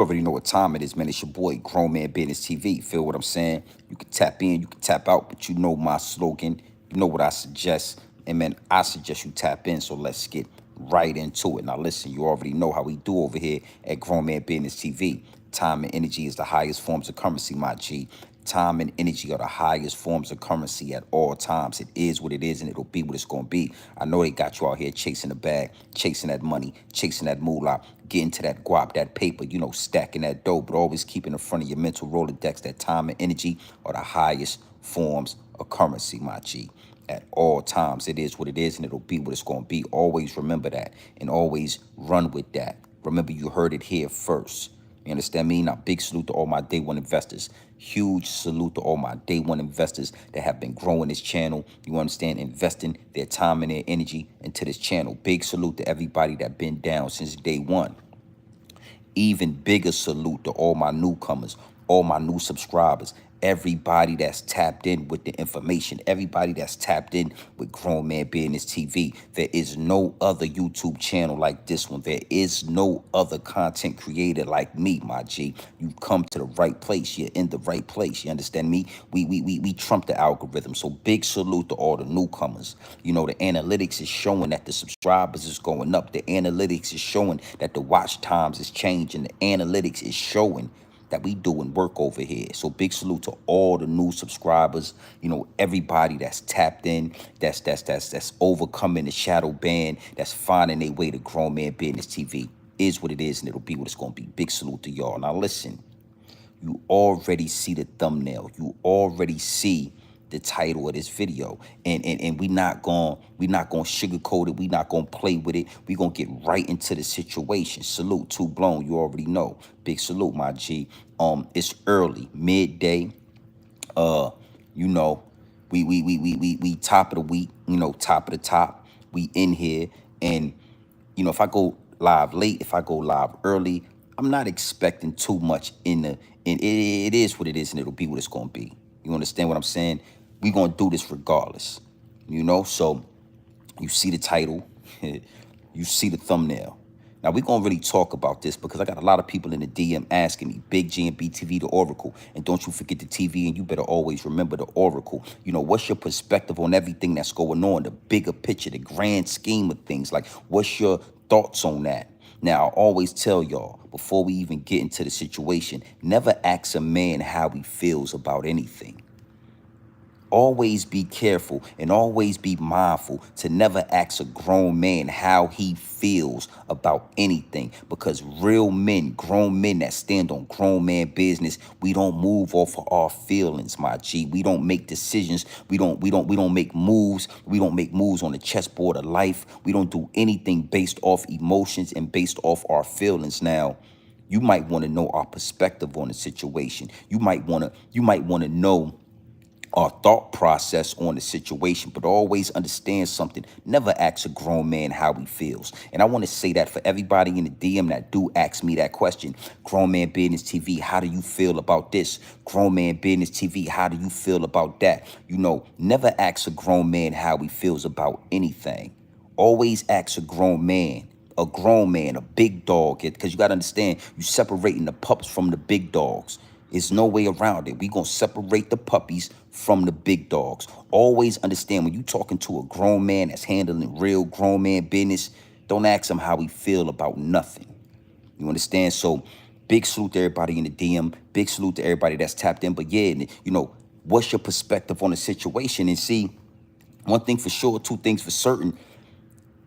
already know what time it is, man. It's your boy, Grown Man Business TV. Feel what I'm saying? You can tap in, you can tap out, but you know my slogan. You know what I suggest. And man, I suggest you tap in. So let's get right into it. Now listen, you already know how we do over here at Grown Man Business TV. Time and energy is the highest forms of currency, my G. Time and energy are the highest forms of currency at all times. It is what it is, and it'll be what it's going to be. I know they got you out here chasing the bag, chasing that money, chasing that moolah, getting to that guap, that paper, stacking that dough, but always keeping in front of your mental Rolodex that time and energy are the highest forms of currency, my G. At all times, it is what it is, and it'll be what it's going to be. Always remember that, and always run with that. Remember, you heard it here first. You understand me? Now, big salute to all my day one investors. Huge salute to all my day one investors that have been growing this channel. You understand? Investing their time and their energy into this channel. Big salute to everybody that been down since day one. Even bigger salute to all my newcomers, all my new subscribers, everybody that's tapped in with the information, everybody that's tapped in with Grown Man Business TV. There is no other YouTube channel like this one. There is no other content creator like me, my G. You've come to the right place. You're in the right place. You understand me? We trump the algorithm. So big salute to all the newcomers. You know, the analytics is showing that the subscribers is going up. The analytics is showing that the watch times is changing. The analytics is showing that we doing work over here. So big salute to all the new subscribers, everybody that's tapped in, that's overcoming the shadow ban, that's finding their way to Grown Man Business TV. Is what it is, and it'll be what it's gonna be. Big salute to y'all. Now listen, you already see the thumbnail. You already see the title of this video. And we not gonna sugarcoat it. We not gonna play with it. We gonna get right into the situation. Salute, Too Blown. You already know. Big salute, my G. It's early, midday. Uh, you know, we top of the week, top of the top. We in here. And if I go live late, if I go live early, I'm not expecting too much it is what it is, and it'll be what it's gonna be. You understand what I'm saying? We gonna do this regardless. So you see the title, you see the thumbnail. Now we're gonna really talk about this because I got a lot of people in the DM asking me, Big G and BTV, the Oracle, and don't you forget the TV, and you better always remember the Oracle. What's your perspective on everything that's going on, the bigger picture, the grand scheme of things? Like, what's your thoughts on that? Now, I always tell y'all, before we even get into the situation, never ask a man how he feels about anything. Always be careful and always be mindful to never ask a grown man how he feels about anything, because real men, grown men that stand on grown man business, we don't move off of our feelings, my G. We don't make decisions. We don't make moves. We don't make moves on the chessboard of life. We don't do anything based off emotions and based off our feelings. Now, you might want to know our perspective on the situation. You might want to know our thought process on the situation, but always understand something. Never ask a grown man how he feels. And I want to say that for everybody in the DM that do ask me that question. Grown Man Business TV, how do you feel about this? Grown Man Business TV, how do you feel about that? Never ask a grown man how he feels about anything. Always ask a grown man, a big dog, because you got to understand, you separating the pups from the big dogs. There's no way around it. We're going to separate the puppies from the big dogs. Always understand, when you're talking to a grown man that's handling real grown man business, don't ask him how he feel about nothing. You understand? So big salute to everybody in the DM. Big salute to everybody that's tapped in. But yeah, what's your perspective on the situation? And see, one thing for sure, two things for certain,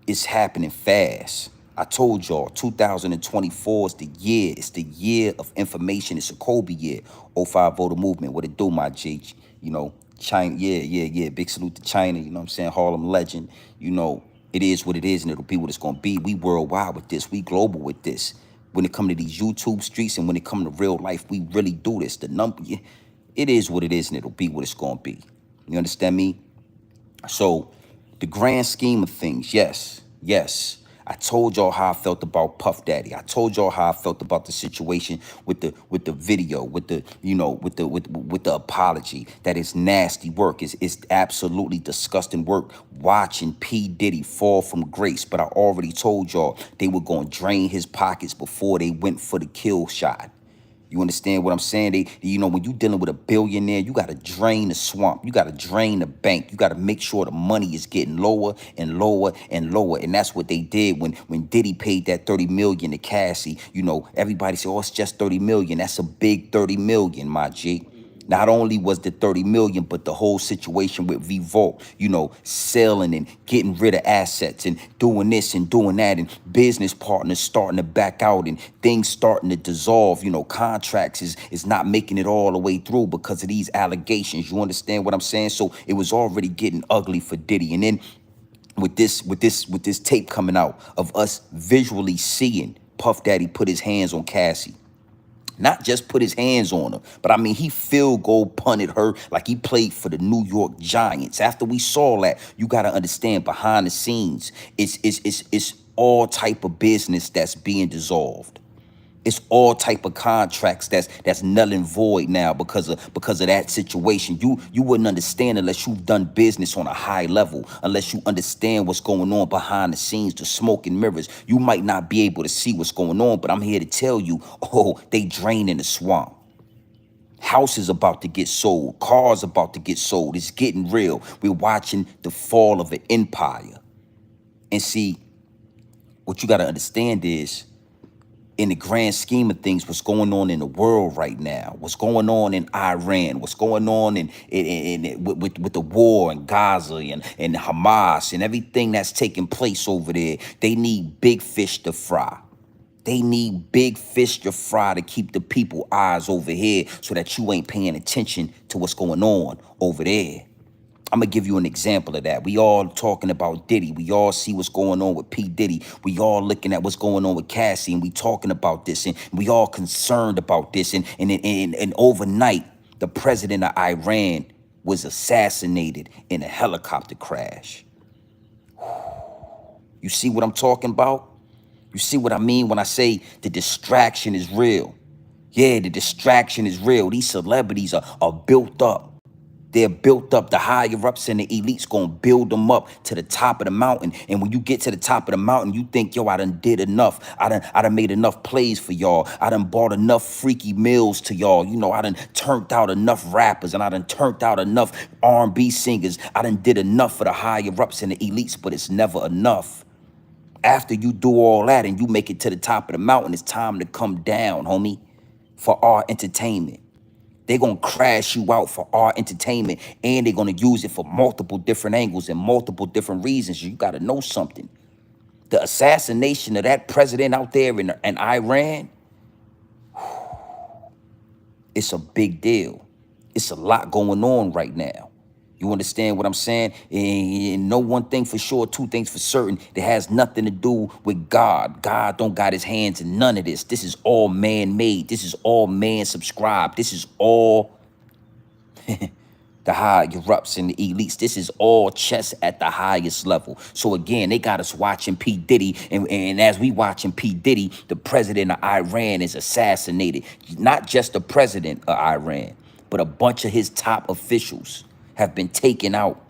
it's happening fast. I told y'all, 2024 is the year. It's the year of information. It's a Kobe year. 05 voter movement. What it do, my G? China. Yeah. Big salute to China. You know what I'm saying? Harlem legend. It is what it is, and it'll be what it's going to be. We worldwide with this. We global with this. When it comes to these YouTube streets and when it comes to real life, we really do this. It is what it is, and it'll be what it's going to be. You understand me? So the grand scheme of things, yes. I told y'all how I felt about Puff Daddy. I told y'all how I felt about the situation with the video, with the with the apology. That is nasty work. It's absolutely disgusting work watching P Diddy fall from grace. But I already told y'all they were gonna drain his pockets before they went for the kill shot. You understand what I'm saying? When you dealing with a billionaire, you got to drain the swamp. You got to drain the bank. You got to make sure the money is getting lower and lower and lower. And that's what they did when Diddy paid that 30 million to Cassie. Everybody said, oh, it's just 30 million. That's a big 30 million, my G. Not only was the 30 million, but the whole situation with Revolt, selling and getting rid of assets and doing this and doing that, and business partners starting to back out and things starting to dissolve. Contracts is not making it all the way through because of these allegations. You understand what I'm saying? So it was already getting ugly for Diddy. And then with this tape coming out of us visually seeing Puff Daddy put his hands on Cassie. Not just put his hands on her, but I mean, he field goal punted her like he played for the New York Giants. After we saw that, you got to understand behind the scenes, it's all type of business that's being dissolved. It's all type of contracts that's null and void now because of that situation. You wouldn't understand unless you've done business on a high level, unless you understand what's going on behind the scenes, the smoke and mirrors. You might not be able to see what's going on, but I'm here to tell you, oh, they draining the swamp. Houses about to get sold, cars about to get sold. It's getting real. We're watching the fall of an empire. And see, what you got to understand is, in the grand scheme of things, what's going on in the world right now, what's going on in Iran, what's going on with the war in Gaza and Hamas and everything that's taking place over there, they need big fish to fry. They need big fish to fry to keep the people eyes over here so that you ain't paying attention to what's going on over there. I'm going to give you an example of that. We all talking about Diddy. We all see what's going on with P Diddy. We all looking at what's going on with Cassie, and we talking about this, and we all concerned about this. And overnight, the president of Iran was assassinated in a helicopter crash. You see what I'm talking about? You see what I mean when I say the distraction is real? Yeah, the distraction is real. These celebrities are built up. They're built up. The higher ups and the elites gonna build them up to the top of the mountain. And when you get to the top of the mountain, you think, yo, I done did enough. I done made enough plays for y'all. I done bought enough freaky meals to y'all. I done turned out enough rappers, and I done turned out enough R&B singers. I done did enough for the higher ups and the elites, but it's never enough. After you do all that and you make it to the top of the mountain, it's time to come down, homie, for our entertainment. They're going to crash you out for our entertainment, and they're going to use it for multiple different angles and multiple different reasons. You got to know something. The assassination of that president out there in Iran, it's a big deal. It's a lot going on right now. You understand what I'm saying? And know one thing for sure, two things for certain. That has nothing to do with God. God don't got his hands in none of this. This is all man-made. This is all man-subscribed. This is all the high erupts and the elites. This is all chess at the highest level. So again, they got us watching P Diddy, and as we watching P Diddy, the president of Iran is assassinated. Not just the president of Iran, but a bunch of his top officials have been taken out.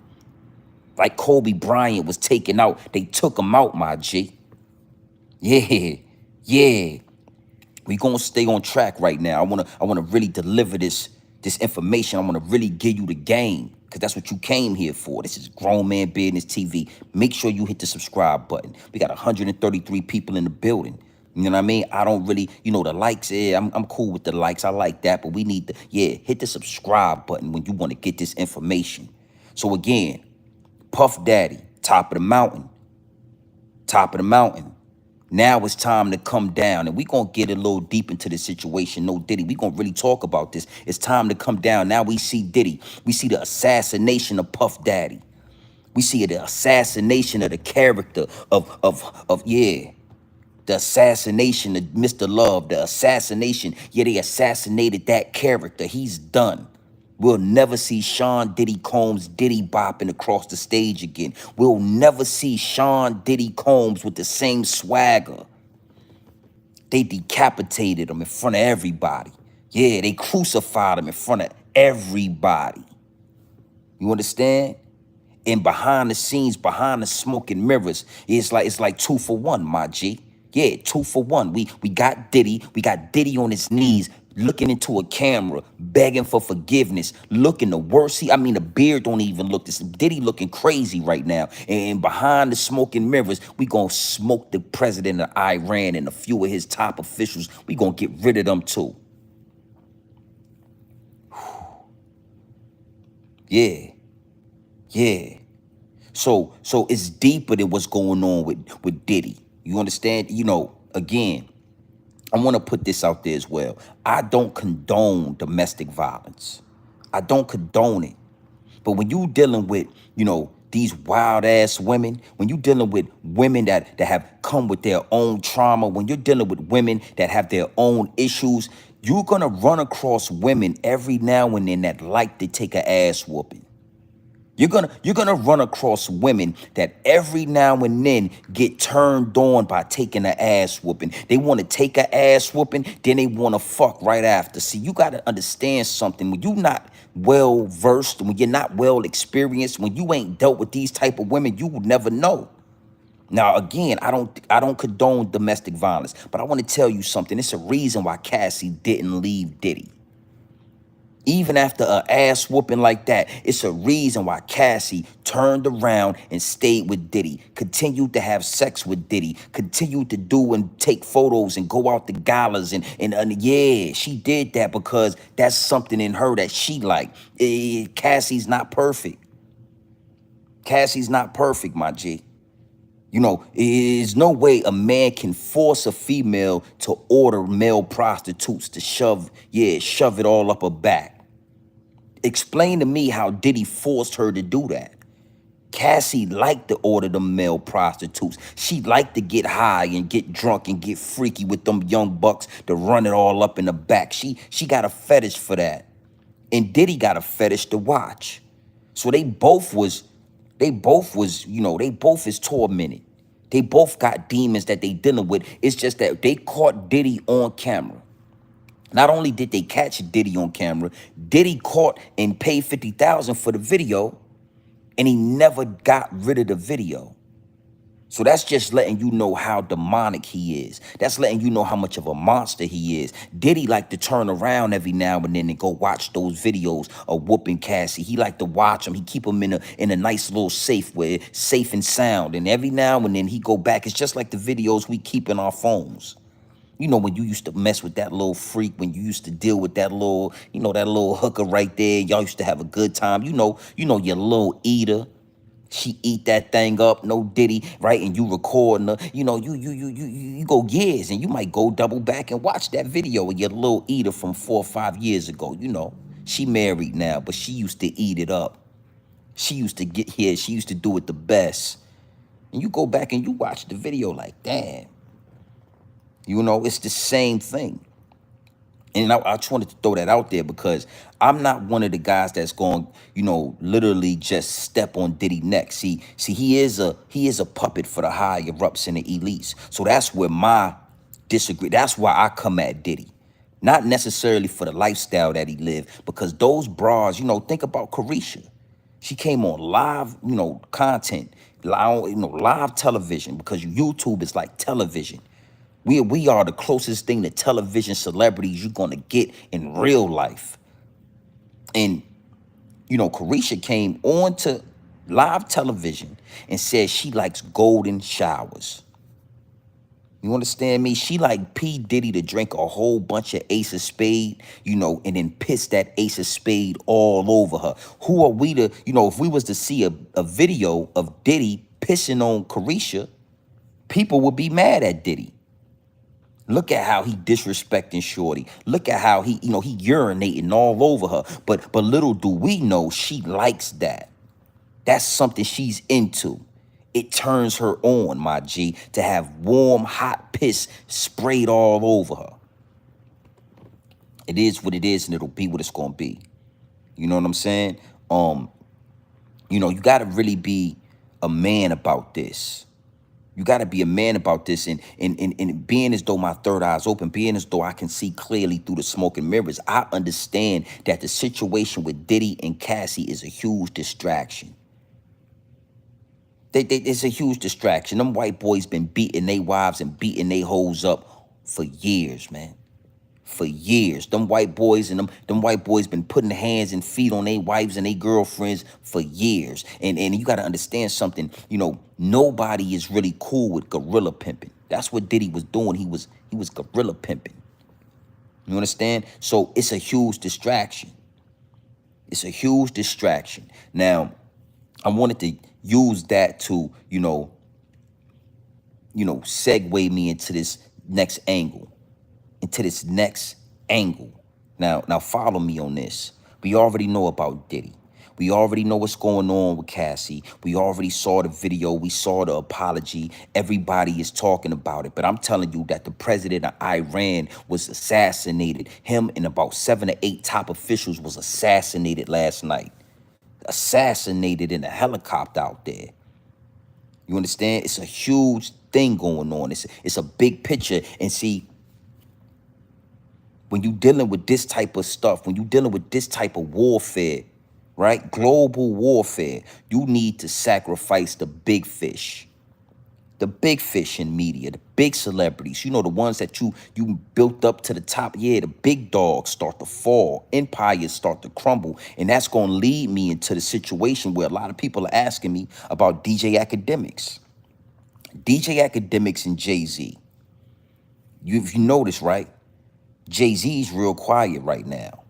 Like Kobe Bryant was taken out. They took him out, my G. Yeah. We gonna stay on track right now. I wanna really deliver this information. I wanna really give you the game, because that's what you came here for. This is Grown Man Business TV. Make sure you hit the subscribe button. We got 133 people in the building. You know what I mean? I don't really, the likes, I'm cool with the likes. I like that, but we need hit the subscribe button when you want to get this information. So again, Puff Daddy, top of the mountain. Now it's time to come down, and we going to get a little deep into the situation. No Diddy, we going to really talk about this. It's time to come down. Now we see Diddy. We see the assassination of Puff Daddy. We see the assassination of the character the assassination of Mr. Love, the assassination. Yeah, they assassinated that character. He's done. We'll never see Sean Diddy Combs Diddy bopping across the stage again. We'll never see Sean Diddy Combs with the same swagger. They decapitated him in front of everybody. Yeah, they crucified him in front of everybody. You understand? And behind the scenes, behind the smoke and mirrors, it's like 2 for 1, my G. Yeah, 2 for 1. We got Diddy. We got Diddy on his knees, looking into a camera, begging for forgiveness, looking the worst. The beard don't even look this. Diddy looking crazy right now. And behind the smoke and mirrors, we gonna smoke the president of Iran and a few of his top officials. We gonna get rid of them too. Yeah, yeah. So it's deeper than what's going on with Diddy. You understand? Again, I want to put this out there as well. I don't condone domestic violence. I don't condone it. But when you dealing with, these wild ass women, when you dealing with women that have come with their own trauma, when you're dealing with women that have their own issues, you're gonna run across women every now and then that like to take a ass whooping. You're gonna run across women that every now and then get turned on by taking an ass whooping. They want to take an ass whooping, then they want to fuck right after. See, you gotta understand something. When you're not well versed, when you're not well experienced, when you ain't dealt with these type of women, you will never know. Now, again, I don't condone domestic violence, but I want to tell you something. It's a reason why Cassie didn't leave Diddy. Even after an ass whooping like that, it's a reason why Cassie turned around and stayed with Diddy, continued to have sex with Diddy, continued to do and take photos and go out to galas. And yeah, she did that because that's something in her that she liked. Cassie's not perfect. Cassie's not perfect, my G. There's no way a man can force a female to order male prostitutes to shove it all up her back. Explain to me how Diddy forced her to do that. Cassie liked to order the male prostitutes. She liked to get high and get drunk and get freaky with them young bucks to run it all up in the back. She got a fetish for that. And Diddy got a fetish to watch. So they both is tormented. They both got demons that they dealing with. It's just that they caught Diddy on camera. Not only did they catch Diddy on camera, Diddy caught and paid $50,000 for the video, and he never got rid of the video. So that's just letting you know how demonic he is. That's letting you know how much of a monster he is. Diddy like to turn around every now and then and go watch those videos of whooping Cassie. He like to watch them. He keep them in a nice little safe where safe and sound. And every now and then he go back. It's just like the videos we keep in our phones. When you used to mess with that little freak, when you used to deal with that little hooker right there, y'all used to have a good time. Your little eater. She eat that thing up, no Diddy, right? And you recording her, you go years and you might go double back and watch that video of your little eater from 4 or 5 years ago. She married now, but she used to eat it up. She used to get here. She used to do it the best. And you go back and you watch the video like, damn. It's the same thing. And I just wanted to throw that out there because I'm not one of the guys that's going, literally just step on Diddy neck. See, he is a puppet for the higher ups and the elites. So that's where my disagree. That's why I come at Diddy. Not necessarily for the lifestyle that he lived, because those bras, think about Carisha. She came on live, content, live television, because YouTube is like television. We are the closest thing to television celebrities you're gonna get in real life. And Carisha came on to live television and said she likes golden showers. You understand me? She like P Diddy to drink a whole bunch of Ace of Spade, and then piss that Ace of Spade all over her. Who are we to, if we was to see a video of Diddy pissing on Carisha, people would be mad at Diddy. Look at how he disrespecting Shorty. Look at how he urinating all over her. But little do we know, she likes that. That's something she's into. It turns her on, my G, to have warm, hot piss sprayed all over her. It is what it is, and it'll be what it's gonna be. You know what I'm saying? Um, you gotta really be a man about this. You got to be a man about this, and being as though my third eye's open, being as though I can see clearly through the smoke and mirrors. I understand that the situation with Diddy and Cassie is a huge distraction. It's a huge distraction. Them white boys been beating their wives and beating their hoes up for years, man. For years. Them white boys and them white boys been putting hands and feet on their wives and their girlfriends for years. And you gotta understand something, nobody is really cool with gorilla pimping. That's what Diddy was doing. He was gorilla pimping. You understand? So it's a huge distraction. It's a huge distraction. Now, I wanted to use that to, segue me into this next angle. Now follow me on this. We already know about Diddy. We already know what's going on with Cassie. We already saw the video. We saw the apology. Everybody is talking about it. But I'm telling you that the president of Iran was assassinated. Him and about 7 or 8 top officials was assassinated last night. Assassinated in a helicopter out there. You understand? It's a huge thing going on. It's a big picture. And see, when you dealing with this type of stuff, when you dealing with this type of warfare, right? Global warfare, you need to sacrifice the big fish. The big fish in media, the big celebrities, the ones that you built up to the top. Yeah, the big dogs start to fall, empires start to crumble. And that's going to lead me into the situation where a lot of people are asking me about DJ Akademiks. DJ Akademiks and Jay-Z. If you notice, right? Jay-Z's real quiet right now.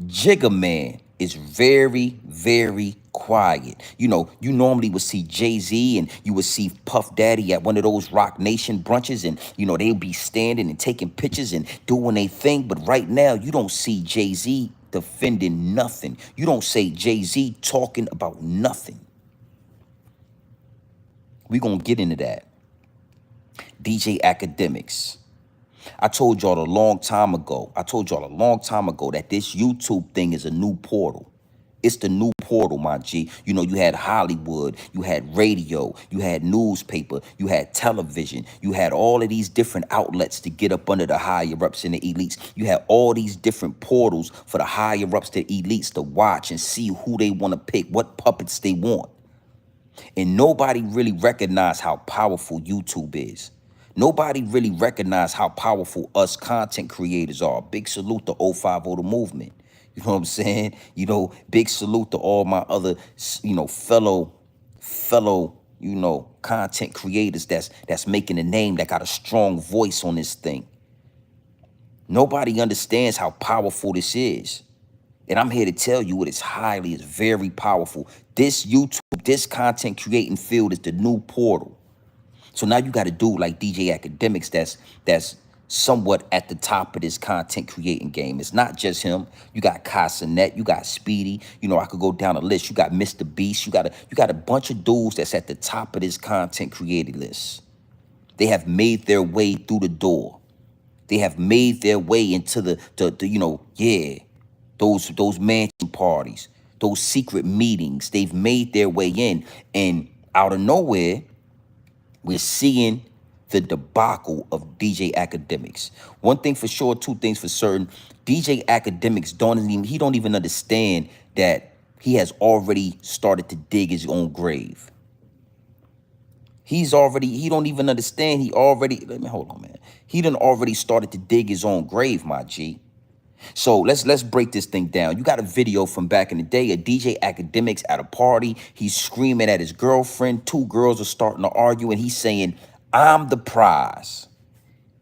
Jigga Man is very, very quiet. You normally would see Jay-Z and you would see Puff Daddy at one of those Rock Nation brunches, and they'll be standing and taking pictures and doing their thing. But right now, you don't see Jay-Z defending nothing. You don't see Jay-Z talking about nothing. We're gonna get into that. DJ Akademiks. I told y'all a long time ago that this YouTube thing is a new portal. It's the new portal, my G. You had Hollywood, you had radio, you had newspaper, you had television, you had all of these different outlets to get up under the higher ups and the elites. You had all these different portals for the higher ups, the elites to watch and see who they want to pick, what puppets they want. And nobody really recognized how powerful YouTube is. Nobody really recognized how powerful us content creators are. Big salute to 050 The Movement. You know what I'm saying? Big salute to all my other, fellow, content creators that's making a name, that got a strong voice on this thing. Nobody understands how powerful this is. And I'm here to tell you it's very powerful. This YouTube, this content creating field is the new portal. So now you got to do like DJ Akademiks that's somewhat at the top of this content creating game. It's not just him. You got Casanet, you got Speedy. I could go down a list. You got Mr. Beast. You got a bunch of dudes that's at the top of this content creating list. They have made their way through the door. They have made their way into the those mansion parties, those secret meetings. They've made their way in, and out of nowhere, we're seeing the debacle of DJ Akademiks. One thing for sure, two things for certain. DJ Akademiks don't even understand that he has already started to dig his own grave. He don't even understand. Hold on, man. He done already started to dig his own grave, my G. So let's break this thing down. You got a video from back in the day, a DJ Akademiks at a party. He's screaming at his girlfriend. 2 girls are starting to argue, and he's saying, "I'm the prize.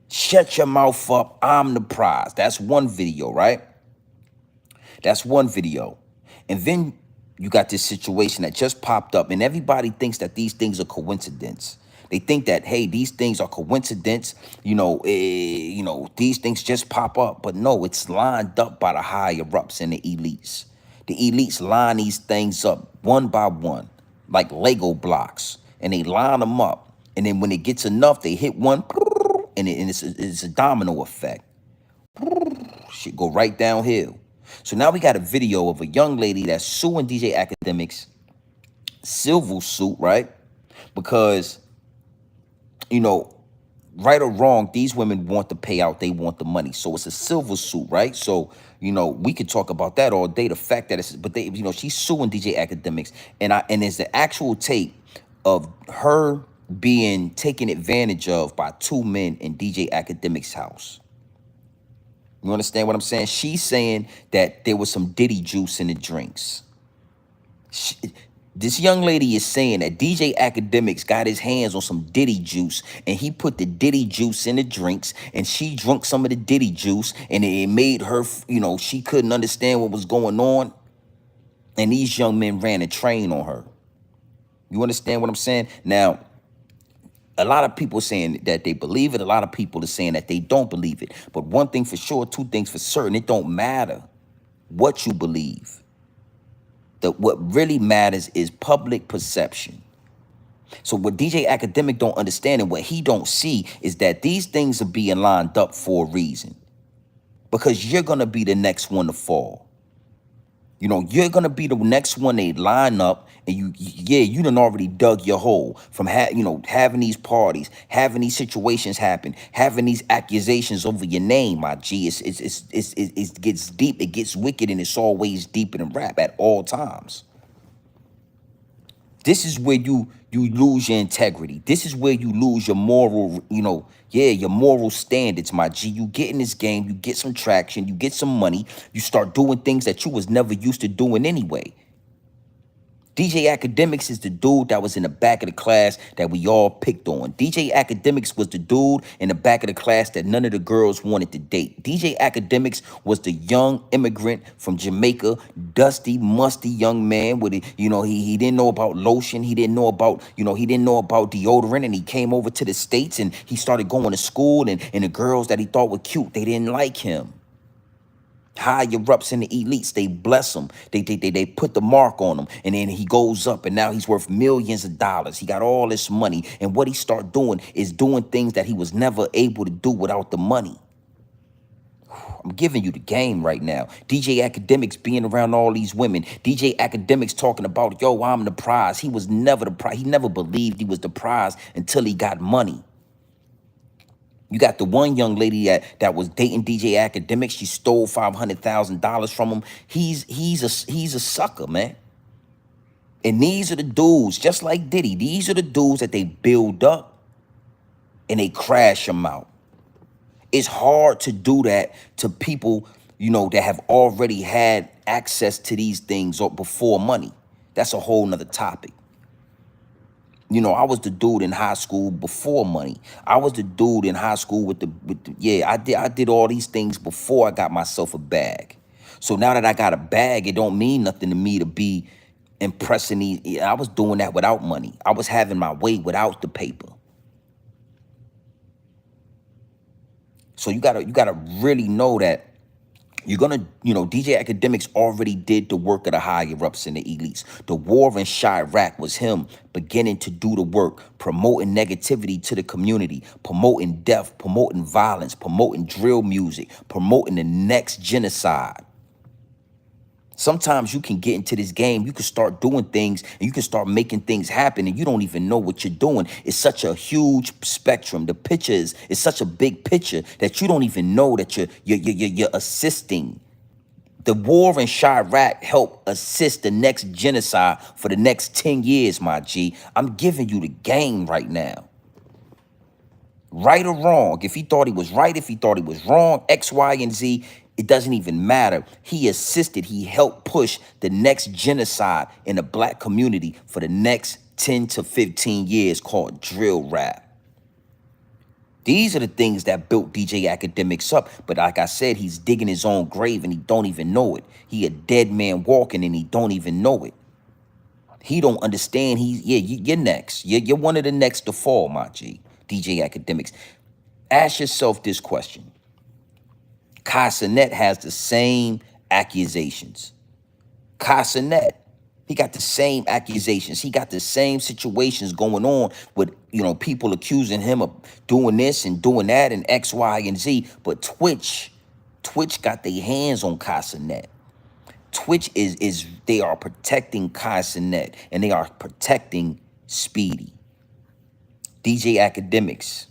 Shut your mouth up. I'm the prize." That's one video, right? That's one video. And then you got this situation that just popped up, and everybody thinks that these things are coincidence. They think that, hey, these things are coincidence. These things just pop up. But no, it's lined up by the higher ups and the elites. The elites line these things up one by one, like Lego blocks, and they line them up. And then when it gets enough, they hit one, and it's a domino effect. Shit go right downhill. So now we got a video of a young lady that's suing DJ Akademiks, civil suit, right? Because, you know, right or wrong, these women want the payout, they want the money. So it's a civil suit, right? So, we could talk about that all day. The fact that but they, she's suing DJ Akademiks, and there's the actual tape of her being taken advantage of by two men in DJ Akademiks' house. You understand what I'm saying? She's saying that there was some Diddy juice in the drinks. This young lady is saying that DJ Akademiks got his hands on some Diddy juice, and he put the Diddy juice in the drinks, and she drunk some of the Diddy juice, and it made her, she couldn't understand what was going on, and these young men ran a train on her. You understand what I'm saying? Now, a lot of people saying that they believe it. A lot of people are saying that they don't believe it. But one thing for sure, two things for certain, it don't matter what you believe. What really matters is public perception. So what DJ Akademiks don't understand and what he don't see is that these things are being lined up for a reason. Because you're going to be the next one to fall. You're going to be the next one they line up, and you done already dug your hole from having these parties, having these situations happen, having these accusations over your name, my G. It gets deep, it gets wicked, and it's always deeper than rap at all times. This is where you lose your integrity. This is where you lose your moral, your moral standards, my G. You get in this game, you get some traction, you get some money, you start doing things that you was never used to doing anyway. DJ Akademiks is the dude that was in the back of the class that we all picked on. DJ Akademiks was the dude in the back of the class that none of the girls wanted to date. DJ Akademiks was the young immigrant from Jamaica, dusty, musty young man with he didn't know about lotion, he didn't know about, he didn't know about deodorant, and he came over to the States and he started going to school, and the girls that he thought were cute, they didn't like him. Higher-ups in the elites, they bless him. They put the mark on him. And then he goes up, and now he's worth millions of dollars. He got all this money. And what he start doing is doing things that he was never able to do without the money. I'm giving you the game right now. DJ Akademiks being around all these women. DJ Akademiks talking about, yo, I'm the prize. He was never the prize. He never believed he was the prize until he got money. You got the one young lady that was dating DJ Akademiks. She stole $500,000 from him. He's a sucker, man. And these are the dudes, just like Diddy. These are the dudes that they build up and they crash them out. It's hard to do that to people, that have already had access to these things before money. That's a whole nother topic. I was the dude in high school before money. I was the dude in high school with the I did all these things before I got myself a bag. So now that I got a bag, it don't mean nothing to me to be impressing these. I was doing that without money. I was having my way without the paper. So you gotta really know that you're gonna, DJ Akademiks already did the work of the higher-ups and the elites. The war in Chirac was him beginning to do the work, promoting negativity to the community, promoting death, promoting violence, promoting drill music, promoting the next genocide. Sometimes you can get into this game, you can start doing things, and you can start making things happen, and you don't even know what you're doing. It's such a huge spectrum. The picture is such a big picture that you don't even know that you're assisting. The war in Chirac helped assist the next genocide for the next 10 years, my G. I'm giving you the game right now. Right or wrong, if he thought he was right, if he thought he was wrong, X, Y, and Z, it doesn't even matter. He assisted, he helped push the next genocide in the black community for the next 10 to 15 years called drill rap. These are the things that built DJ Akademiks up. But like I said, he's digging his own grave and he don't even know it. He a dead man walking and he don't even know it. He don't understand. You're next. You're one of the next to fall, my G. DJ Akademiks. Ask yourself this question. Casanet has the same accusations. Casanet, he got the same accusations. He got the same situations going on with, people accusing him of doing this and doing that and X, Y, and Z. But Twitch got their hands on Casanet. Twitch is they are protecting Kai Cenat and they are protecting Speedy. DJ Academics.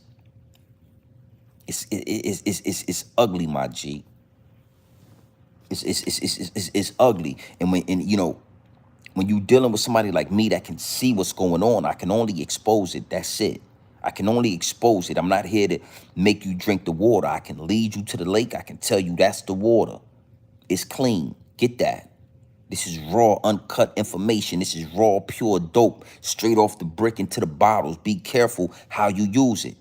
It's ugly, my G. It's ugly. And when you dealing with somebody like me that can see what's going on, I can only expose it. That's it. I can only expose it. I'm not here to make you drink the water. I can lead you to the lake. I can tell you that's the water. It's clean. Get that. This is raw, uncut information. This is raw, pure dope, straight off the brick into the bottles. Be careful how you use it.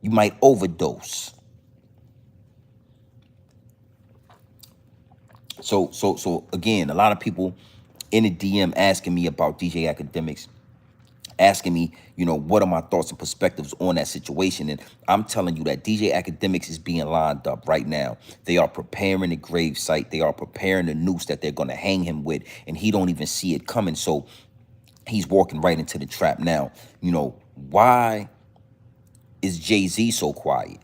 You might overdose. So again, a lot of people in the DM asking me about DJ Academics, asking me, what are my thoughts and perspectives on that situation? And I'm telling you that DJ Academics is being lined up right now. They are preparing the grave site. They are preparing the noose that they're going to hang him with, and he don't even see it coming. So he's walking right into the trap now. Why is Jay-Z so quiet?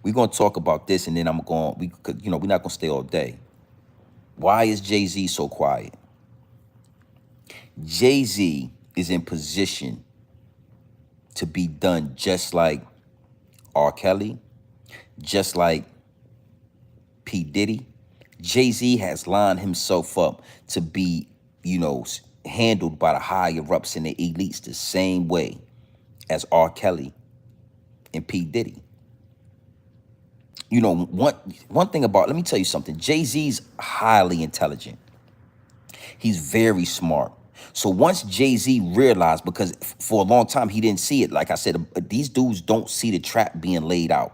We're going to talk about this, and then we're not going to stay all day. Why is Jay-Z so quiet? Jay-Z is in position to be done just like R. Kelly, just like P. Diddy. Jay-Z has lined himself up to be, handled by the higher ups and the elites the same way as R. Kelly and P. Diddy. One thing about, let me tell you something. Jay-Z's highly intelligent. He's very smart. So once Jay-Z realized, because for a long time he didn't see it, like I said, these dudes don't see the trap being laid out.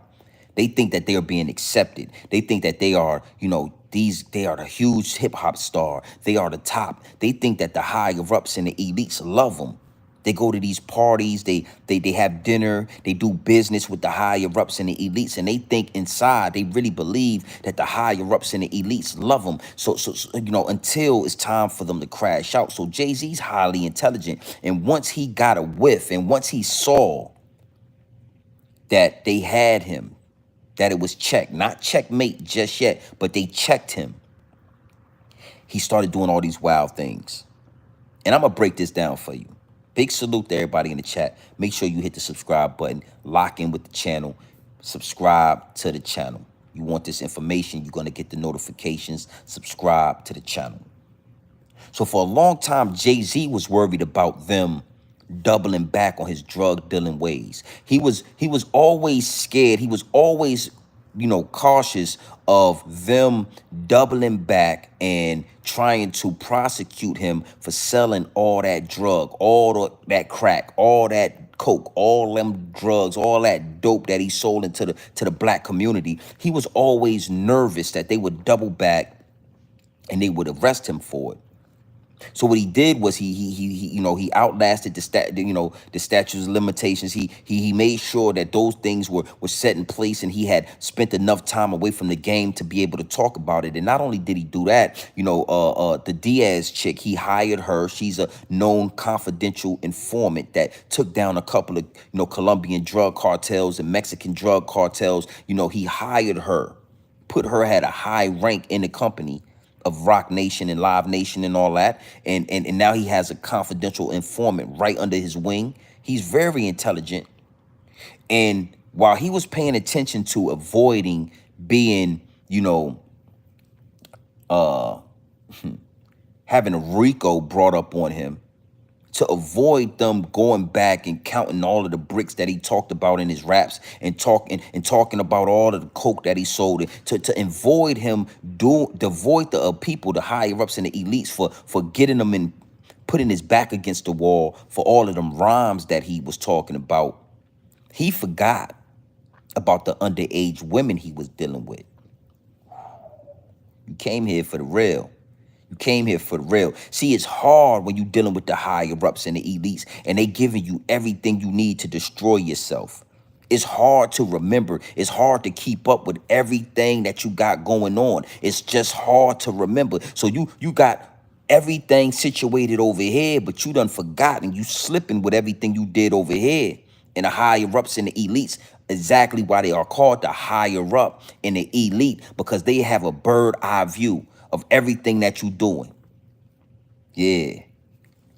They think that they are being accepted. They think that they are, they are the huge hip hop star. They are the top. They think that the higher ups and the elites love them. They go to these parties, they have dinner, they do business with the higher ups and the elites, and they think inside, they really believe that the higher ups and the elites love them. So until it's time for them to crash out. So Jay-Z's highly intelligent. And once he got a whiff, and once he saw that they had him, that it was checked, not checkmate just yet, but they checked him, he started doing all these wild things. And I'm going to break this down for you. Big salute to everybody in the chat. Make sure you hit the subscribe button, lock in with the channel, subscribe to the channel. You want this information, you're going to get the notifications, subscribe to the channel. So for a long time, Jay-Z was worried about them doubling back on his drug dealing ways. He was always scared. He was always, cautious of them doubling back and trying to prosecute him for selling all that drug, that crack, all that coke, all them drugs, all that dope that he sold into the black community. He was always nervous that they would double back and they would arrest him for it. So what he did was he outlasted the statutes of limitations. He made sure that those things were set in place, and he had spent enough time away from the game to be able to talk about it. And not only did he do that, the Diaz chick, he hired her. She's a known confidential informant that took down a couple of Colombian drug cartels and Mexican drug cartels. He hired her, put her at a high rank in the company of Rock Nation and Live Nation and all that. And now he has a confidential informant right under his wing. He's very intelligent. And while he was paying attention to avoiding being, having a RICO brought up on him, to avoid them going back and counting all of the bricks that he talked about in his raps and talking about all of the coke that he sold, to avoid him avoid the people, the higher ups and the elites for getting them and putting his back against the wall for all of them rhymes that he was talking about. He forgot about the underage women he was dealing with. You came here for the real. You came here for the real. See, it's hard when you're dealing with the higher ups and the elites and they giving you everything you need to destroy yourself. It's hard to remember. It's hard to keep up with everything that you got going on. It's just hard to remember. So you got everything situated over here, but you done forgotten. You slipping with everything you did over here. And the higher ups and the elites exactly why they are called the higher up in the elite, because they have a bird eye view of everything that you're doing. Yeah,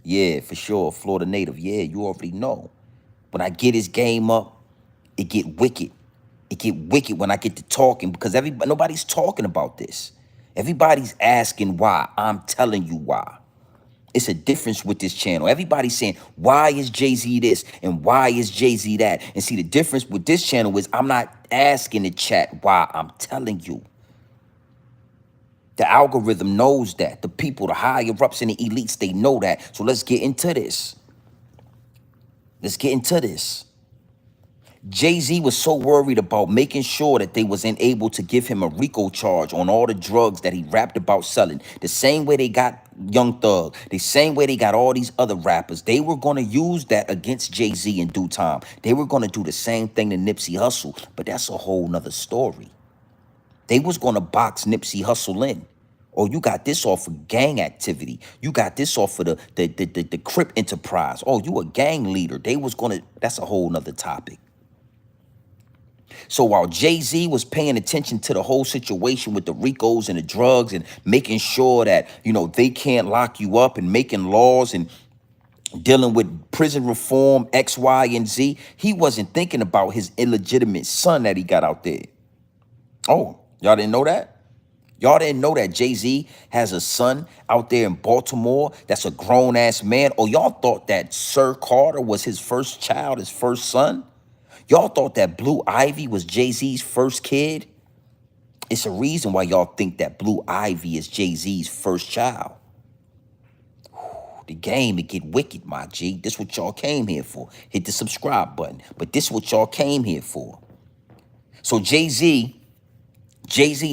yeah, for sure. Florida native. Yeah, you already know. When I get his game up, it get wicked. It get wicked when I get to talking, because nobody's talking about this. Everybody's asking why. I'm telling you why. It's a difference with this channel. Everybody's saying, why is Jay-Z this? And why is Jay-Z that? And see, the difference with this channel is I'm not asking the chat why. I'm telling you. The algorithm knows that. The people, the higher ups and the elites, they know that. So let's get into this. Let's get into this. Jay-Z was so worried about making sure that they wasn't able to give him a RICO charge on all the drugs that he rapped about selling. The same way they got Young Thug, the same way they got all these other rappers. They were going to use that against Jay-Z in due time. They were going to do the same thing to Nipsey Hussle, but that's a whole nother story. They was going to box Nipsey Hussle in. Or you got this off of gang activity. You got this off of the Crip enterprise. Oh, you a gang leader. They was going to, that's a whole nother topic. So while Jay-Z was paying attention to the whole situation with the RICOs and the drugs and making sure that, you know, they can't lock you up and making laws and dealing with prison reform, X, Y, and Z, he wasn't thinking about his illegitimate son that he got out there. Oh, y'all didn't know that? Y'all didn't know that Jay-Z has a son out there in Baltimore that's a grown-ass man? Or y'all thought that Sir Carter was his first child, his first son? Y'all thought that Blue Ivy was Jay-Z's first kid? It's a reason why y'all think that Blue Ivy is Jay-Z's first child. The game, it get wicked, my G. This what y'all came here for. Hit the subscribe button. But this what y'all came here for. So Jay-Z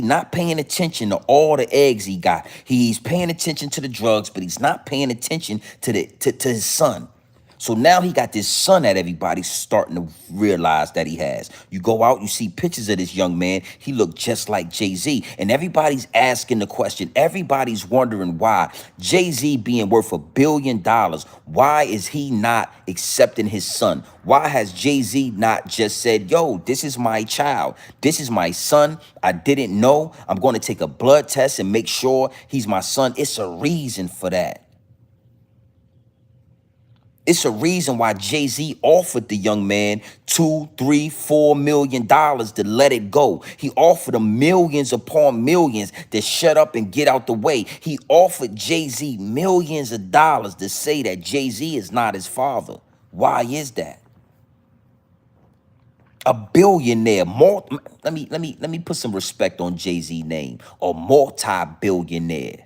not paying attention to all the eggs he got. He's paying attention to the drugs, but he's not paying attention to his son. So now he got this son that everybody's starting to realize that he has. You go out, you see pictures of this young man. He looked just like Jay-Z. And everybody's asking the question. Everybody's wondering why. Jay-Z being worth $1 billion, why is he not accepting his son? Why has Jay-Z not just said, yo, this is my child. This is my son. I didn't know. I'm going to take a blood test and make sure he's my son. It's a reason for that. It's a reason why Jay-Z offered the young man $2, $3, $4 million to let it go. He offered him millions upon millions to shut up and get out the way. He offered Jay-Z millions of dollars to say that Jay-Z is not his father. Why is that? A billionaire, let me put some respect on Jay-Z's name. A multi-billionaire.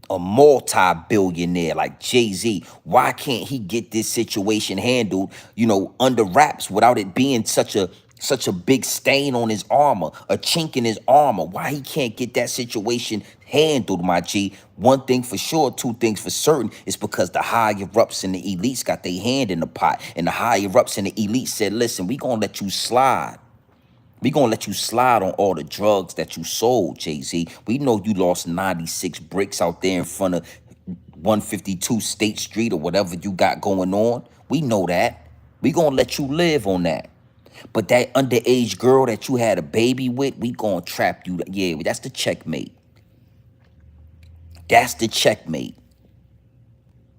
A multi-billionaire like Jay-Z, why can't he get this situation handled, you know, under wraps without it being such a big stain on his armor, a chink in his armor? Why he can't get that situation handled, my G? One thing for sure, two things for certain, is because the higher ups and the elites got their hand in the pot, and the higher ups and the elites said, listen, we gonna let you slide. We gonna let you slide on all the drugs that you sold, Jay-Z. We know you lost 96 bricks out there in front of 152 State Street or whatever you got going on. We know that. We gonna let you live on that. But that underage girl that you had a baby with, we gonna trap you. Yeah, that's the checkmate. That's the checkmate.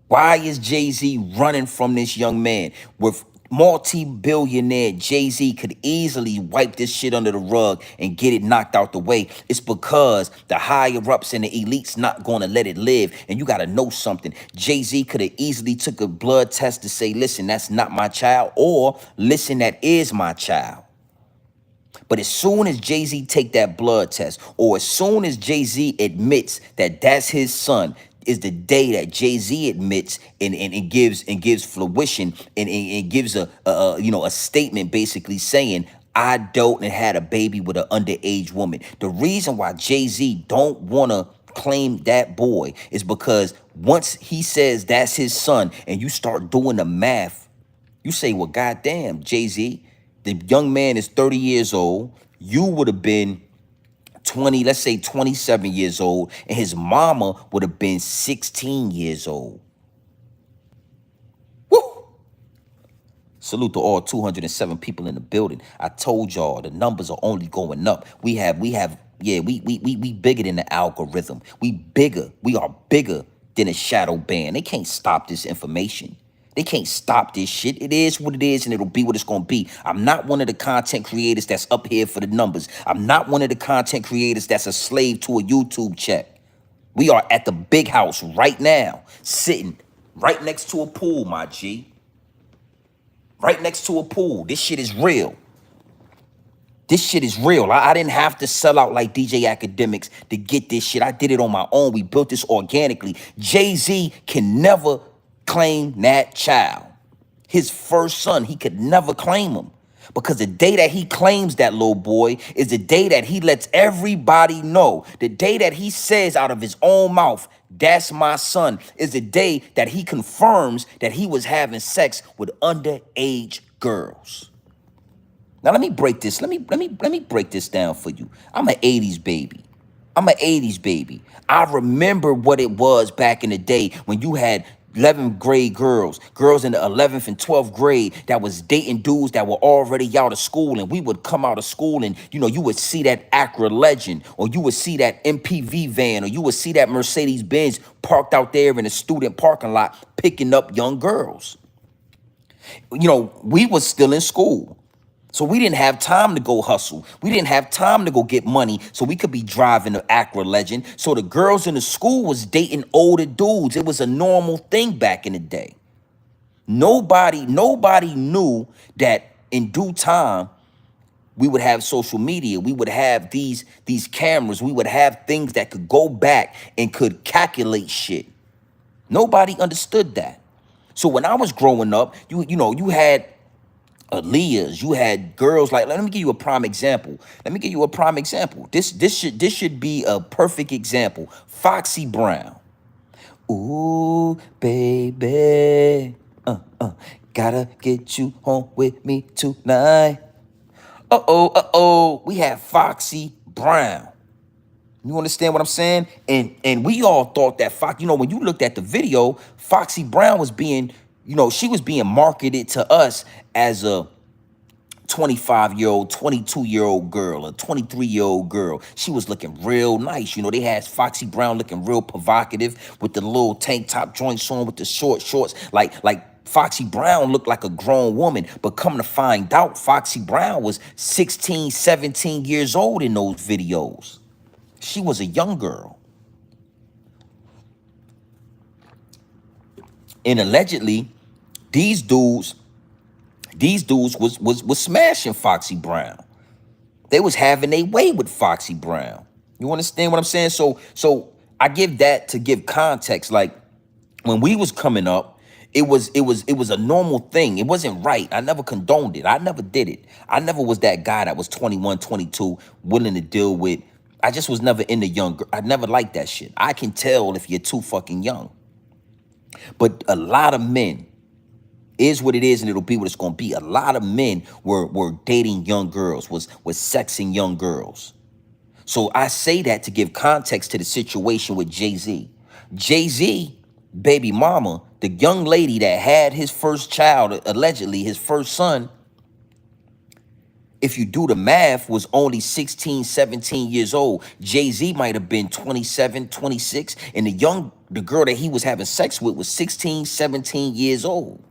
Why is Jay-Z running from this young man? With multi-billionaire Jay-Z could easily wipe this shit under the rug and get it knocked out the way. It's because the higher-ups and the elites not going to let it live. And you got to know something. Jay-Z could have easily took a blood test to say, listen, that's not my child, or listen, that is my child. But as soon as Jay-Z take that blood test, or as soon as Jay-Z admits that that's his son, is the day that Jay-Z admits and gives fruition and gives a statement basically saying, I dote and had a baby with an underage woman. The reason why Jay-Z don't want to claim that boy is because once he says that's his son and you start doing the math, you say, well, goddamn, Jay-Z, the young man is 30 years old. You would have been 20, let's say 27 years old, and his mama would have been 16 years old. Woo! Salute to all 207 people in the building. I told y'all the numbers are only going up. Yeah, we bigger than the algorithm. We are bigger than a shadow ban. They can't stop this information. They can't stop this shit. It is what it is, and it'll be what it's gonna be. I'm not one of the content creators that's up here for the numbers. I'm not one of the content creators that's a slave to a YouTube check. We are at the big house right now, sitting right next to a pool, my G. Right next to a pool. This shit is real. This shit is real. I didn't have to sell out like DJ Akademiks to get this shit. I did it on my own. We built this organically. Jay-Z can never claim that child. His first son, he could never claim him. Because the day that he claims that little boy is the day that he lets everybody know. The day that he says out of his own mouth, that's my son, is the day that he confirms that he was having sex with underage girls. Now let me break this. Let me break this down for you. I'm an 80s baby. I'm an 80s baby. I remember what it was back in the day when you had 11th grade girls in the 11th and 12th grade that was dating dudes that were already out of school, and we would come out of school and, you know, you would see that Acura Legend, or you would see that MPV van, or you would see that Mercedes Benz parked out there in a student parking lot picking up young girls. You know, we was still in school. So we didn't have time to go hustle. We didn't have time to go get money so we could be driving the Acura Legend. So the girls in the school was dating older dudes. It was a normal thing back in the day. Nobody knew that in due time we would have social media. We would have these cameras. We would have things that could go back and could calculate shit. Nobody understood that. So when I was growing up, you had Aaliyahs, you had girls like, let me give you a prime example. This should be a perfect example. Foxy Brown. Ooh, baby, gotta get you home with me tonight. We have Foxy Brown. You understand what I'm saying? And we all thought that when you looked at the video, Foxy Brown was being, she was being marketed to us as a 25-year-old, 22-year-old girl, a 23-year-old girl. She was looking real nice. They had Foxy Brown looking real provocative with the little tank top joints on with the short shorts. Like Foxy Brown looked like a grown woman, but come to find out, Foxy Brown was 16, 17 years old in those videos. She was a young girl. And allegedly, these dudes was smashing Foxy Brown. They was having their way with Foxy Brown. You understand what I'm saying? So I give that to give context. Like when we was coming up, it was a normal thing. It wasn't right. I never condoned it. I never did it. I never was that guy that was 21, 22, willing to deal with. I just was never into younger. I never liked that shit. I can tell if you're too fucking young. But a lot of men, is what it is and it'll be what it's going to be. A lot of men were dating young girls, was sexing young girls. So I say that to give context to the situation with Jay-Z. Jay-Z, baby mama, the young lady that had his first child, allegedly his first son, if you do the math, was only 16, 17 years old. Jay-Z might have been 27, 26, and the girl that he was having sex with was 16, 17 years old.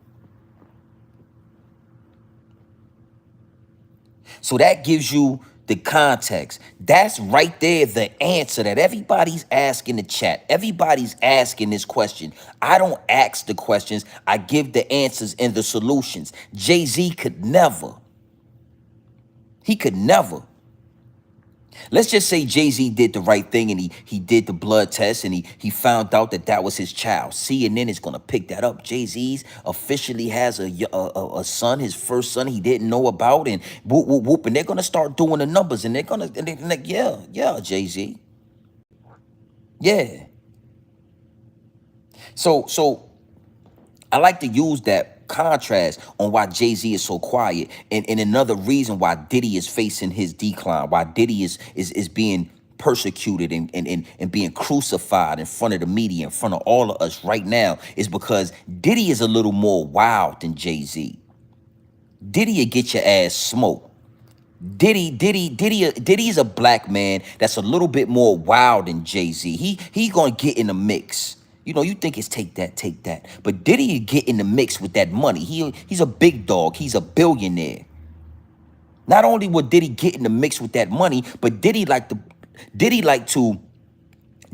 So that gives you the context. That's right there, the answer that everybody's asking in the chat. Everybody's asking this question. I don't ask the questions. I give the answers and the solutions. Jay-Z could never. He could never. Let's just say Jay-Z did the right thing and he did the blood test and he found out that was his child. CNN is going to pick that up. Jay-Z's officially has a son, his first son he didn't know about, and whoop, whoop, whoop. And they're going to start doing the numbers and they're like, yeah, Jay-Z. Yeah. So I like to use that contrast on why Jay-Z is so quiet, and another reason why Diddy is facing his decline, why Diddy is being persecuted and being crucified in front of the media, in front of all of us right now, is because Diddy is a little more wild than Jay-Z. Diddy will get your ass smoked. Diddy's a black man that's a little bit more wild than Jay-Z. He gonna get in the mix. You know, you think it's take that. But Diddy get in the mix with that money. He's a big dog. He's a billionaire. Not only would Diddy get in the mix with that money, but Diddy like to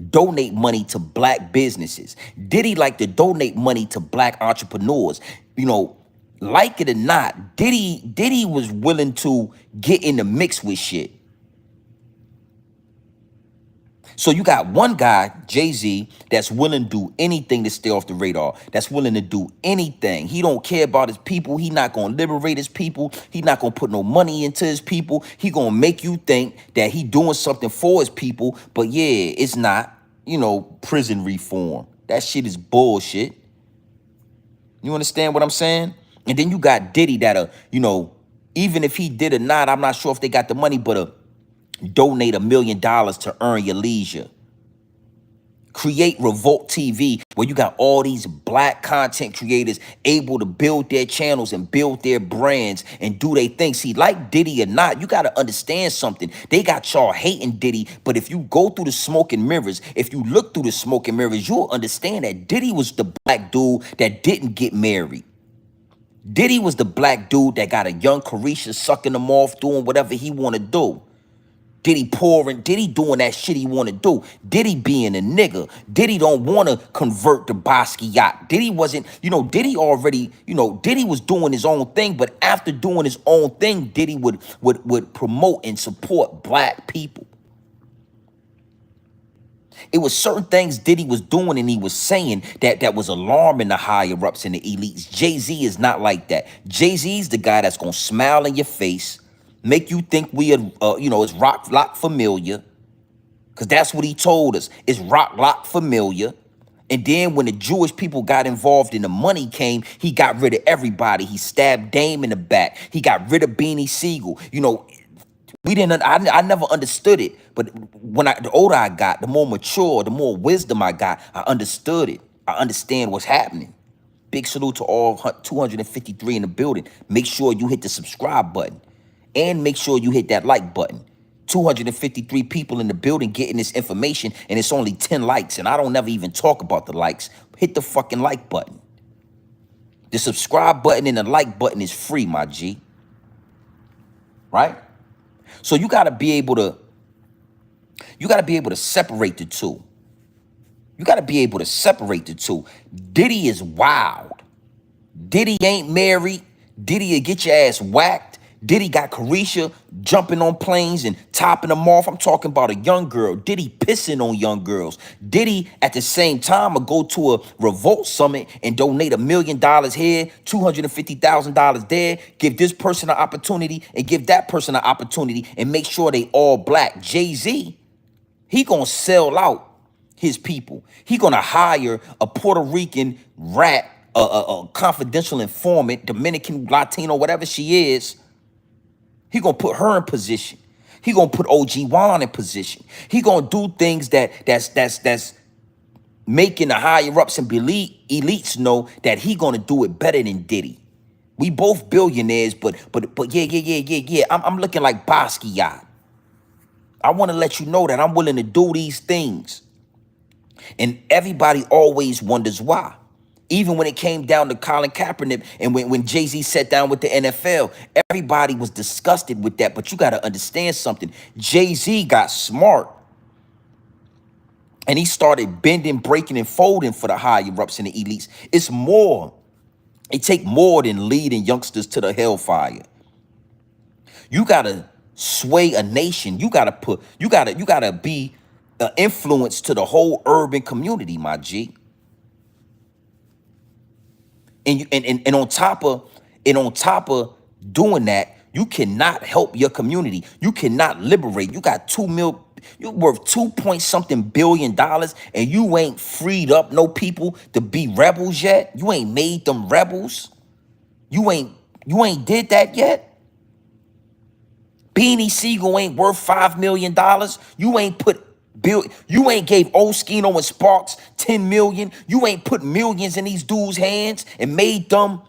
donate money to black businesses. Diddy like to donate money to black entrepreneurs. You know, like it or not, Diddy was willing to get in the mix with shit. So you got one guy, Jay-Z, that's willing to do anything to stay off the radar. That's willing to do anything. He don't care about his people. He not going to liberate his people. He not going to put no money into his people. He going to make you think that he doing something for his people. But yeah, it's not, you know, prison reform. That shit is bullshit. You understand what I'm saying? And then you got Diddy that, you know, even if he did or not, I'm not sure if they got the money, but donate $1 million to earn your leisure. Create Revolt TV, where you got all these black content creators able to build their channels and build their brands and do their thing. See, like Diddy or not, you got to understand something. They got y'all hating Diddy, but if you go through the smoke and mirrors, if you look through the smoke and mirrors, you'll understand that Diddy was the black dude that didn't get married. Diddy was the black dude that got a young Carisha sucking him off, doing whatever he want to do. Diddy pouring, Diddy doing that shit he want to do. Diddy being a nigga. Diddy don't want to convert to Basquiat. Diddy wasn't, you know, Diddy already, you know, Diddy was doing his own thing, but after doing his own thing, Diddy would promote and support black people. It was certain things Diddy was doing and he was saying that was alarming the higher ups and the elites. Jay-Z is not like that. Jay-Z's the guy that's going to smile in your face, make you think we are, you know, it's rock lock familiar, because that's what he told us. It's rock lock familiar. And then when the Jewish people got involved and the money came, he got rid of everybody. He stabbed Dame in the back. He got rid of Beanie Siegel. You know, we didn't. I never understood it. But the older I got, the more mature, the more wisdom I got, I understood it. I understand what's happening. Big salute to all 253 in the building. Make sure you hit the subscribe button. And make sure you hit that like button. 253 people in the building getting this information, and it's only 10 likes, and I don't never even talk about the likes. Hit the fucking like button. The subscribe button and the like button is free, my G. Right? So you gotta be able to separate the two. You gotta be able to separate the two. Diddy is wild. Diddy ain't married. Diddy will get your ass whacked. Diddy got Carisha jumping on planes and topping them off. I'm talking about a young girl. Diddy pissing on young girls. Diddy, at the same time, will go to a Revolt Summit and donate $1 million here, $250,000 there, give this person an opportunity and give that person an opportunity and make sure they all black. Jay-Z, he gonna sell out his people. He gonna hire a Puerto Rican rat, a confidential informant, Dominican, Latino, whatever she is. He gonna put her in position. He gonna put OG Juan in position. He gonna do things that's making the higher ups and elites know that he gonna do it better than Diddy. We both billionaires, but yeah. I'm looking like Basquiat. I want to let you know that I'm willing to do these things, and everybody always wonders why. Even when it came down to Colin Kaepernick and when Jay-Z sat down with the NFL, everybody was disgusted with that. But you got to understand something. Jay-Z got smart. And he started bending, breaking, and folding for the higher ups and the elites. It's more. It take more than leading youngsters to the hellfire. You got to sway a nation. You got to be an influence to the whole urban community, my G. And on top of doing that, you cannot help your community. You cannot liberate. You got you're worth 2 point something billion dollars, and you ain't freed up no people to be rebels yet. You ain't made them rebels. You ain't did that yet. Beanie Siegel ain't worth $5 million. You ain't you ain't gave Oskino and Sparks 10 million. You ain't put millions in these dudes' hands and made them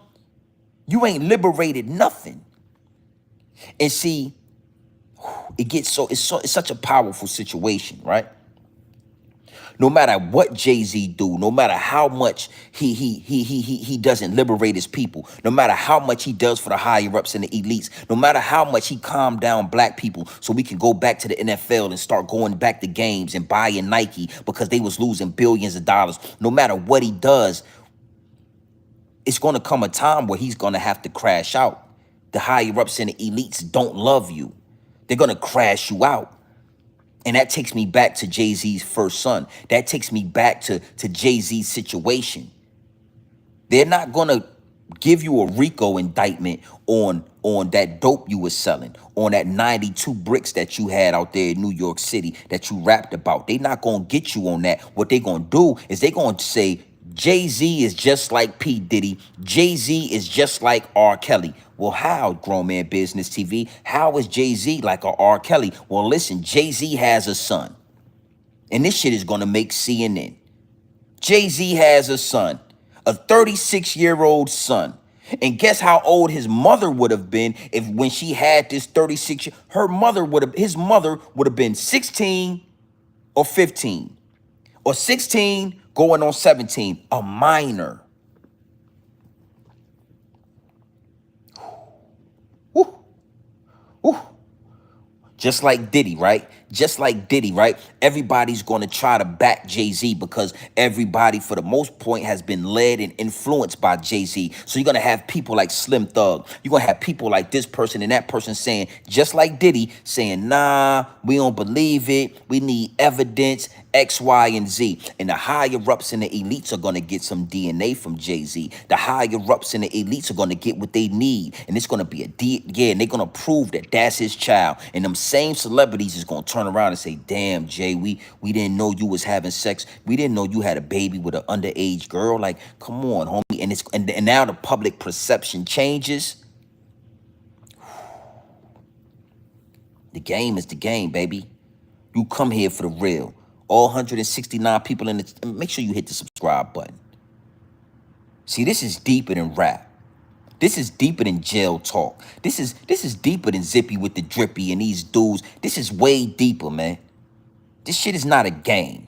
You ain't liberated nothing. And see, it's such a powerful situation, right? No matter what Jay-Z do, no matter how much he doesn't liberate his people, no matter how much he does for the higher ups and the elites, no matter how much he calmed down black people so we can go back to the NFL and start going back to games and buying Nike because they was losing billions of dollars. No matter what he does, it's going to come a time where he's going to have to crash out. The higher ups and the elites don't love you. They're going to crash you out. And that takes me back to Jay-Z's first son. That takes me back to Jay-Z's situation. They're not going to give you a RICO indictment on that dope you were selling, on that 92 bricks that you had out there in New York City that you rapped about. They're not going to get you on that. What they're going to do is they're going to say, Jay-Z is just like P Diddy. Jay-Z is just like R. Kelly. Well, how, Grown Man Business TV? How is Jay-Z like a R. Kelly? Well, listen, Jay-Z has a son. And this shit is going to make CNN. Jay-Z has a son, a 36-year-old son. And guess how old his mother would have been if when she had this 36 his mother would have been 16 or 15 or 16 going on 17, a minor. Woo, woo. Just like Diddy, right? Just like Diddy, right? Everybody's going to try to back Jay-Z because everybody, for the most point, has been led and influenced by Jay-Z. So you're going to have people like Slim Thug. You're going to have people like this person and that person saying, just like Diddy, saying, nah, we don't believe it. We need evidence, X, Y, and Z. And the higher-ups and the elites are going to get some DNA from Jay-Z. The higher-ups and the elites are going to get what they need. And it's going to be and they're going to prove that that's his child. And them same celebrities is going to turn around and say, damn, Jay, we didn't know you was having sex. We didn't know you had a baby with an underage girl. Like, come on, homie. And now the public perception changes. The game is the game, baby. You come here for the real. All 169 people in the, make sure you hit the subscribe button. See, this is deeper than rap. This is deeper than jail talk. This is deeper than Zippy with the drippy and these dudes. This is way deeper, man. This shit is not a game.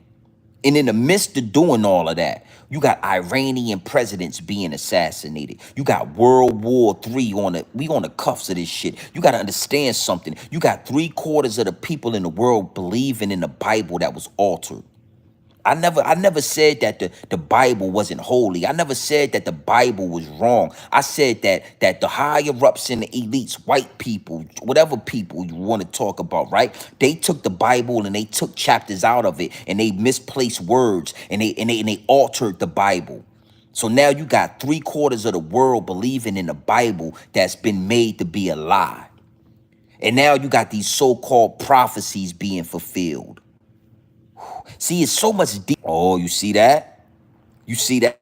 And in the midst of doing all of that, you got Iranian presidents being assassinated. You got World War III we on the cuffs of this shit. You got to understand something. You got 3/4 of the people in the world believing in the Bible that was altered. I never said that the Bible wasn't holy. I never said that the Bible was wrong. I said that the higher ups and the elites, white people, whatever people you want to talk about, right? They took the Bible and they took chapters out of it and they misplaced words and they altered the Bible. So now you got 3/4 of the world believing in the Bible that's been made to be a lie. And now you got these so-called prophecies being fulfilled. See, it's so much deep. Oh, you see that? You see that?